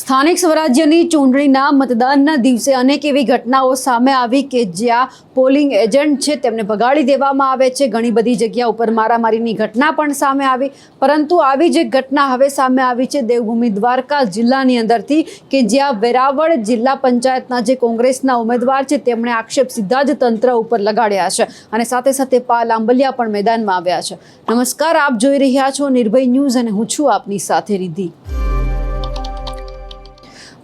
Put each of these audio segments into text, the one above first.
સ્થાનિક સ્વરાજ્યની ચૂંટણીના મતદાનના દિવસે અનેક એવી ઘટનાઓ સામે આવી કે જ્યાં પોલિંગ એજન્ટ છે તેમને ભગાડી દેવામાં આવે છે। ઘણી બધી જગ્યા ઉપર મારામારીની ઘટના પણ સામે આવી, પરંતુ આવી જે ઘટના હવે સામે આવી છે દેવભૂમિ દ્વારકા જિલ્લાની અંદરથી કે જ્યાં વેરાવળ જિલ્લા પંચાયતના જે કોંગ્રેસના ઉમેદવાર છે તેમણે આક્ષેપ સીધા જ તંત્ર ઉપર લગાડ્યા છે અને સાથે સાથે પાલ આંબલિયા પણ મેદાનમાં આવ્યા છે। નમસ્કાર, આપ જોઈ રહ્યા છો નિર્ભય ન્યૂઝ અને હું છું આપની સાથે રિદ્ધિ।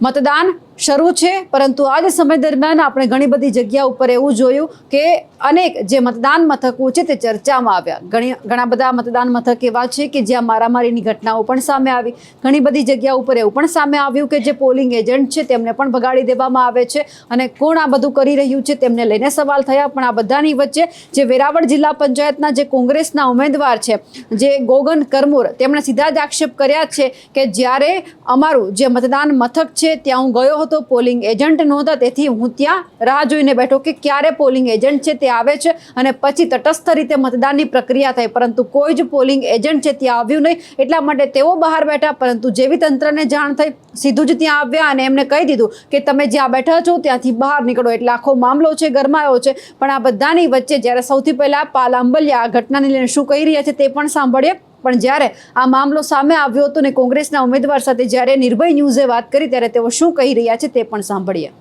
મતદાન શરૂ છે, પરંતુ આ જ સમય દરમિયાન આપણે ઘણી બધી જગ્યા ઉપર એવું જોયું કે અનેક જે મતદાન મથકો છે તે ચર્ચામાં આવ્યા। ઘણા બધા મતદાન મથક એવા છે કે જ્યાં મારામારીની ઘટનાઓ પણ સામે આવી। ઘણી બધી જગ્યા ઉપર એવું પણ સામે આવ્યું કે જે પોલિંગ એજન્ટ છે તેમને પણ ભગાડી દેવામાં આવે છે અને કોણ આ બધું કરી રહ્યું છે તેમને લઈને સવાલ થયા। પણ આ બધાની વચ્ચે જે વેરાવળ જિલ્લા પંચાયતના જે કોંગ્રેસના ઉમેદવાર છે જે ગોગન કરમુર, તેમણે સીધા જ આક્ષેપ કર્યા છે કે જ્યારે અમારું જે મતદાન મથક છે ત્યાં હું ગયો હતો, પોલિંગ એજન્ટ નહોતા, તેથી હું ત્યાં રાહ જોઈને બેઠો કે ક્યારે પોલિંગ એજન્ટ છે તે આવે છે અને પછી તટસ્થ રીતે મતદાનની પ્રક્રિયા થાય, પરંતુ કોઈ જ પોલિંગ એજન્ટ છે ત્યાં આવ્યું નહીં। એટલા માટે તેઓ બહાર બેઠા, પરંતુ જેવી તંત્રને જાણ થઈ સીધું જ ત્યાં આવ્યા અને એમને કહી દીધું કે તમે જ્યાં બેઠા છો ત્યાંથી બહાર નીકળો। એટલે આખો મામલો છે ગરમાયો છે। પણ આ બધાની વચ્ચે જ્યારે સૌથી પહેલા પાલ આંબલિયા આ ઘટનાને લઈને શું કહી રહ્યા છે તે પણ સાંભળીએ। પણ જ્યારે આ મામલો સામે આવ્યો હતો ને કોંગ્રેસના ઉમેદવાર સાથે જ્યારે નિર્ભય ન્યૂઝે વાત કરી ત્યારે તેઓ શું કહી રહ્યા છે તે પણ સાંભળીએ।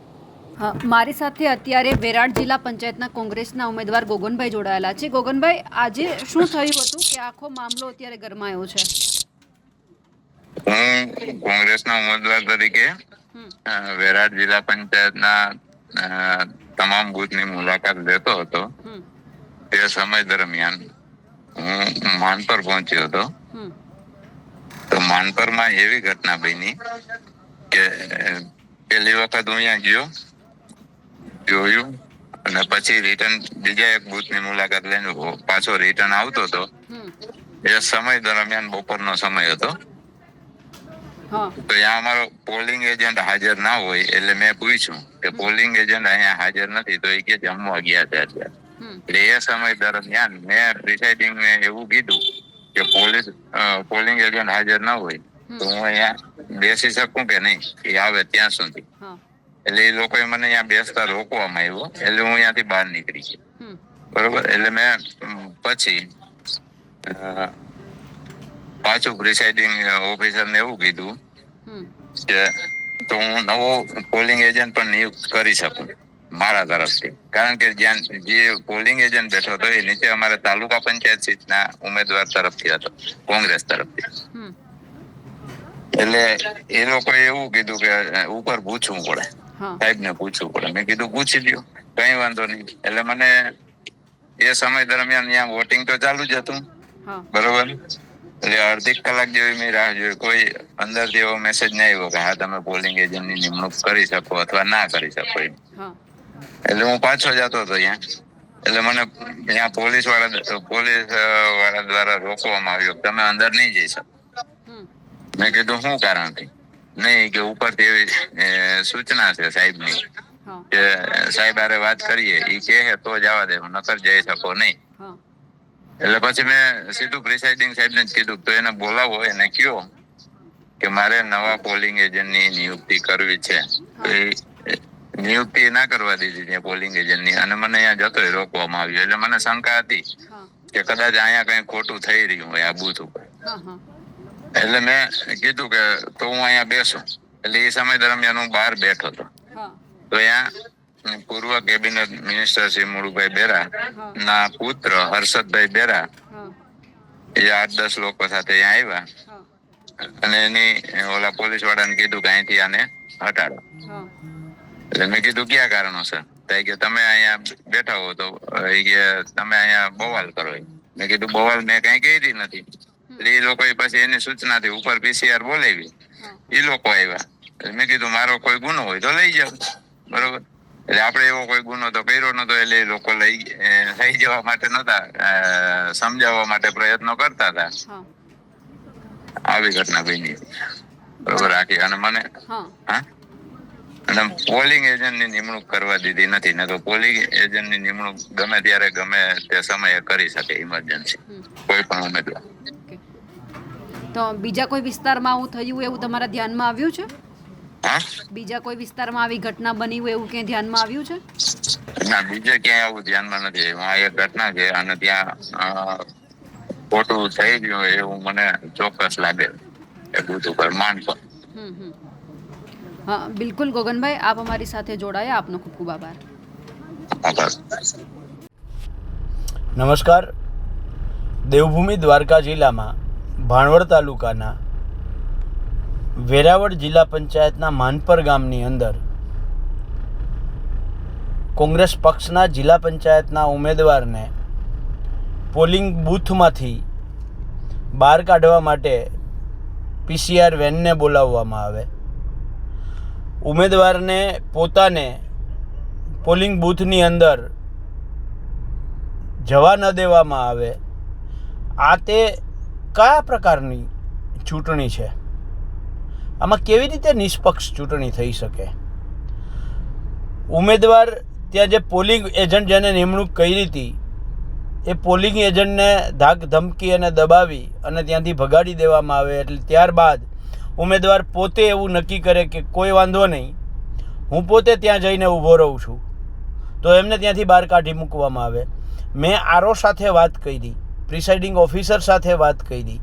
મારી સાથે અત્યારે વેરાવળ જિલ્લા પંચાયતના કોંગ્રેસના ઉમેદવાર ગોગનભાઈ જોડાયેલા છે। ગોગનભાઈ, આજે શું થયું હતું કે આખો મામલો અત્યારે ગરમાયો છે? હું કોંગ્રેસના ઉમેદવાર તરીકે વેરાવળ જિલ્લા પંચાયતના તમામ બૂથની મુલાકાત લેતો હતો। તે સમય દરમિયાન હું માનપર પહોંચ્યો હતો। તો માનપરમાં એવી ઘટના બની કે પહેલી વખત હું અહીંયા ગયો, જોયું અને પછી રિટર્ન બીજા એક બૂથની મુલાકાત લઈને પાછો રિટર્ન આવતો હતો। એ સમય દરમિયાન બપોરનો સમય હતો। તો ત્યાં અમારો પોલિંગ એજન્ટ હાજર ના હોય એટલે મેં પૂછ્યું કે પોલિંગ એજન્ટ અહીંયા હાજર નથી, તો એ કે જમવા ગયા છે અત્યારે। એટલે એ સમય દરમિયાન મેં પ્રિસાઇડિંગને એવું કીધું કે પોલિંગ એજન્ટ હાજર ના હોય તો હું અહીંયા બેસી શકું કે નહીં, એ આવે ત્યાં સુધી। એટલે એ લોકોએ મને અહીંયા બેસતા રોકવામાં આવ્યો, એટલે હું અહીંયાથી બહાર નીકળી ગયો, બરોબર। એટલે મેં પછી પાછું પ્રિસાઇડિંગ ઓફિસરને એવું કીધું કે તો હું નવો પોલિંગ એજન્ટ પણ નિયુક્ત કરી શકું મારા તરફથી, કારણ કે જ્યાં જે પોલિંગ એજન્ટ બેઠો હતો એ નીચે અમારે તાલુકા પંચાયત સીટના ઉમેદવાર તરફથી હતો, કોંગ્રેસ તરફથી। એટલે એ લોકોએ એવું કીધું કે ઉપર પૂછવું પડે, સાહેબને પૂછવું પડે। મેં કીધું પૂછી લ્યો, કઈ વાંધો નહીં। એટલે મને એ સમય દરમિયાન ત્યાં વોટિંગ તો ચાલુ જ હતું, બરોબર। એટલે અડધી કલાક જેવી મેં રાહ જોઈ, કોઈ અંદરથી એવો મેસેજ ના આવ્યો કે હા તમે પોલિંગ એજન્ટની નિમણૂક કરી શકો અથવા ના કરી શકો એમ। એટલે હું પાછો જતો હતો અહીંયા, એટલે મને ત્યાં પોલીસ વાળા દ્વારા રોકવામાં આવ્યો, તમે અંદર નહીં જઈ શકો। મેં કીધું શું કારણથી? નહીં, કે ઉપરથી એવી સૂચના છે સાહેબની કે સાહેબ હારે વાત કરીએ, એ કહે તો જવા દે, નકર જઈ શકો નહીં। એટલે પછી મેં સીધું પ્રિસાઇડિંગ સાહેબને જ કીધું તો એને બોલાવો, એને કયો કે મારે નવા પોલિંગ એજન્ટની નિયુક્તિ કરવી છે। તો એ નિયુક્તિ ના કરવા દીધી ત્યાં પોલિંગ એજન્ટની, અને મને અહીંયા જતોય રોકવામાં આવ્યો। એટલે મને શંકા હતી કે કદાચ અહીંયા કઈ ખોટું થઈ રહ્યું હોય આ બૂથ ઉપર। એટલે મેં કીધું કે તો હું અહીંયા બેસું। એટલે એ સમય દરમિયાન હું બહાર બેઠો હતો। તો અહીંયા પૂર્વ કેબિનેટ મિનિસ્ટર શ્રી મુળુભાઈ બેરા ના પુત્ર હર્ષદભાઈ બેરા એ 8-10 લોકો સાથે અહીંયા આવ્યા અને એની ઓલા પોલીસ વાળાને કીધું કે અહીંથી આને હટાડો। એટલે મેં કીધું ક્યાં કારણોસર? કે તમે અહીંયા બેઠા હો તો એ કે તમે અહીંયા બવાલ કરો। મેં કીધું બવાલ મેં કઈ કરી નથી। એટલે એ લોકો પછી એની સૂચનાથી ઉપર પીસીઆર બોલાવી, એ લોકો આવ્યા। મેં કીધું મારો કોઈ ગુનો હોય તો લઈ જાવ, બરોબર। એટલે આપણે એવો કોઈ ગુનો તો કર્યો નતો, એટલે એ લોકો લઈ જવા માટે નતા, સમજાવવા માટે પ્રયત્નો કરતા હતા। આવી ઘટના બની, બરોબર આખી। અને મને અને પોલિંગ એજન્ટની નિમણૂક કરવા દીધી નથી, ને તો પોલિંગ એજન્ટની નિમણૂક ગમે ત્યારે ગમે તે સમયે કરી શકે ઇમરજન્સી કોઈ પણ ઉમેદવાર। તો બીજા કોઈ વિસ્તારમાં આવું થયું એવું તમારા ધ્યાનમાં આવ્યું છે? હા, બીજા કોઈ વિસ્તારમાં આવી ઘટના બની હોય એવું ક્યાંય ધ્યાનમાં આવ્યું છે? ના બીજે ક્યાંય આવું ધ્યાનમાં નથી. આ એક ઘટના છે અને ત્યાં ખોટું થઈ ગયું હોય એવું મને ચોક્કસ લાગે એ બુથ ઉપર માંડ પર. હા બિલકુલ ગોગનભાઈ, આપ અમારી સાથે જોડાયા, આપનો ખૂબ ખૂબ આભાર. આભાર. નમસ્કાર. દેવભૂમિ દ્વારકા જિલ્લામાં ભાણવડ તાલુકાના વેરાવળ જિલ્લા પંચાયતના માનપર ગામની અંદર કોંગ્રેસ પક્ષના જિલ્લા પંચાયતના ઉમેદવારને પોલિંગ બૂથમાંથી બહાર કાઢવા માટે PCR વેનને બોલાવવામાં આવે, ઉમેદવારને પોતાને પોલિંગ બૂથની અંદર જવા ન દેવામાં આવે. આ તે કયા પ્રકારની ચૂંટણી છે? આમાં કેવી રીતે નિષ્પક્ષ ચૂંટણી થઈ શકે? ઉમેદવાર ત્યાં જે પોલિંગ એજન્ટ જેને નિમણૂક કરી હતી એ પોલિંગ એજન્ટને ધાક ધમકી અને દબાવી અને ત્યાંથી ભગાડી દેવામાં આવે. એટલે ત્યારબાદ ઉમેદવાર પોતે એવું નક્કી કરે કે કોઈ વાંધો નહીં, હું પોતે ત્યાં જઈને ઊભો રહું છું, તો એમને ત્યાંથી બહાર કાઢી મૂકવામાં આવે. મેં આરઓ સાથે વાત કરી, પ્રિસાઇડિંગ ઓફિસર સાથે વાત કરી,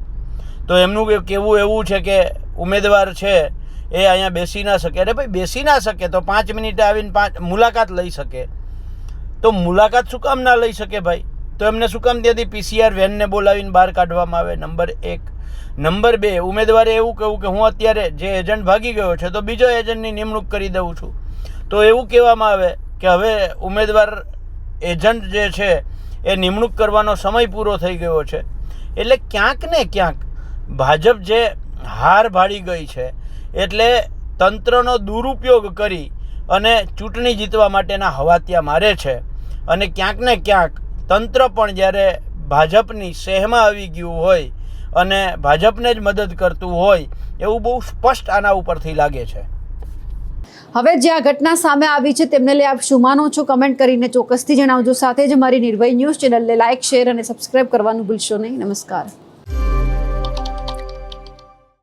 તો એમનું કહેવું એવું છે કે ઉમેદવાર છે એ અહીંયા બેસી ના શકે. અરે ભાઈ, બેસી ના શકે તો 5 મિનિટે આવીને મુલાકાત લઈ શકે. તો મુલાકાત શું કામ ના લઈ શકે ભાઈ? તો એમને શું કામ ત્યાંથી PCR વેનને બોલાવીને બહાર કાઢવામાં આવે? નંબર 1. નંબર 2, ઉમેદવારે એવું કહ્યું કે હું અત્યારે જે એજન્ટ ભાગી ગયો છે તો બીજો એજન્ટની નિમણૂક કરી દઉં છું. તો એવું કહેવામાં આવે કે હવે ઉમેદવાર એજન્ટ જે છે એ નિમણૂક કરવાનો સમય પૂરો થઈ ગયો છે. એટલે ક્યાંક ને ક્યાંક ભાજપ જે હાર ભાળી ગઈ છે એટલે તંત્રનો દુરુપયોગ કરી અને ચૂંટણી જીતવા માટેના હવાતિયા મારે છે. અને ક્યાંક ને ક્યાંક તંત્ર પણ જ્યારે ભાજપની શહેમાં આવી ગયું હોય અને ભાજપને જ મદદ કરતું હોય એવું બહુ સ્પષ્ટ આના ઉપરથી લાગે છે. હવે જે આ ઘટના સામે આવી છે તેમને લઈ આપ શું માનો છો? કમેન્ટ કરીને ચોક્કસથી જણાવજો. સાથે જ મારી નિર્ભય ન્યૂઝ ચેનલને લાઇક, શેર અને સબસ્ક્રાઇબ કરવાનું ભૂલશો નહીં. નમસ્કાર.